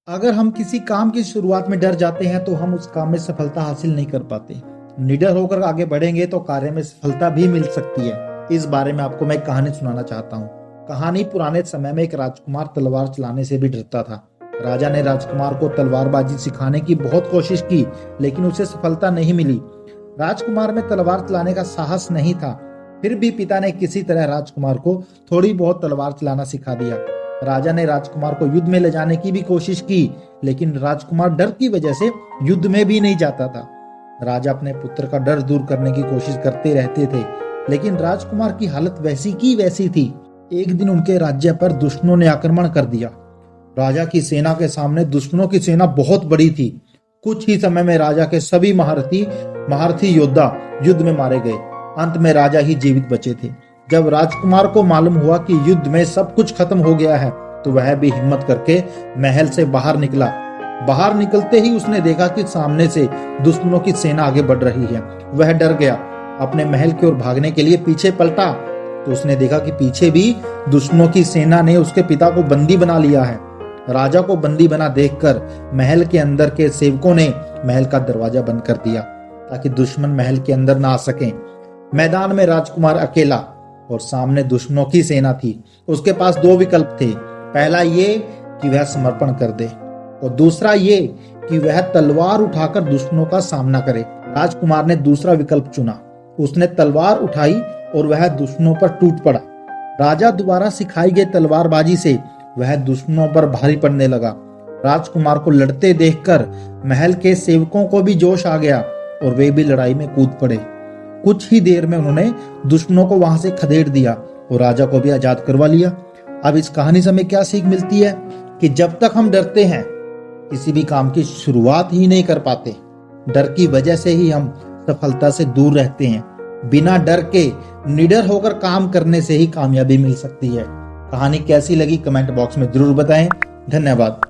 अगर हम किसी काम की शुरुआत में डर जाते हैं तो हम उस काम में सफलता हासिल नहीं कर पाते। निडर होकर आगे बढ़ेंगे तो कार्य में सफलता भी मिल सकती है। इस बारे में आपको मैं एक कहानी सुनाना चाहता हूँ। कहानी पुराने समय में एक राजकुमार तलवार चलाने से भी डरता था। राजा ने राजकुमार को तलवारबाजी सिखाने की बहुत कोशिश की, लेकिन उसे सफलता नहीं मिली। राजकुमार में तलवार चलाने का साहस नहीं था। फिर भी पिता ने किसी तरह राजकुमार को थोड़ी बहुत तलवार चलाना सिखा दिया। राजा ने राजकुमार को युद्ध में ले जाने की भी कोशिश की, लेकिन राजकुमार डर की वजह से युद्ध में भी नहीं जाता था। राजा अपने पुत्र का डर दूर करने की कोशिश करते रहते थे, लेकिन राजकुमार की हालत वैसी की वैसी थी। एक दिन उनके राज्य पर दुश्मनों ने आक्रमण कर दिया। राजा की सेना के सामने दुश्मनों की सेना बहुत बड़ी थी। कुछ ही समय में राजा के सभी महारथी योद्धा युद्ध में मारे गए। अंत में राजा ही जीवित बचे थे। जब राजकुमार को मालूम हुआ कि युद्ध में सब कुछ खत्म हो गया है, तो वह भी हिम्मत करके महल से बाहर निकला। बाहर निकलते ही उसने देखा कि सामने से दुश्मनों की सेना आगे बढ़ रही है। वह डर गया। अपने महल की ओर भागने के लिए पीछे पलटा तो उसने देखा कि पीछे भी दुश्मनों की सेना ने उसके पिता को बंदी बना लिया है। राजा को बंदी बना देखकर महल के अंदर के सेवकों ने महल का दरवाजा बंद कर दिया, ताकि दुश्मन महल के अंदर ना आ सकें। मैदान में राजकुमार अकेला और सामने दुश्मनों की सेना थी। उसके पास दो विकल्प थे। पहला ये कि वह समर्पण कर दे, और दूसरा ये कि वह तलवार उठाकर दुश्मनों का सामना करे। राजकुमार ने दूसरा विकल्प चुना। उसने तलवार उठाई और वह दुश्मनों पर टूट पड़ा। राजा द्वारा सिखाई गई तलवारबाजी से वह दुश्मनों पर भारी पड़ने लगा। राजकुमार को लड़ते देखकर महल के सेवकों को भी जोश आ गया और वे भी लड़ाई में कूद पड़े। कुछ ही देर में उन्होंने दुश्मनों को वहां से खदेड़ दिया और राजा को भी आजाद करवा लिया। अब इस कहानी से हमें क्या सीख मिलती है कि जब तक हम डरते हैं, किसी भी काम की शुरुआत ही नहीं कर पाते। डर की वजह से ही हम सफलता से दूर रहते हैं। बिना डर के निडर होकर काम करने से ही कामयाबी मिल सकती है। कहानी कैसी लगी कमेंट बॉक्स में जरूर बताएं। धन्यवाद।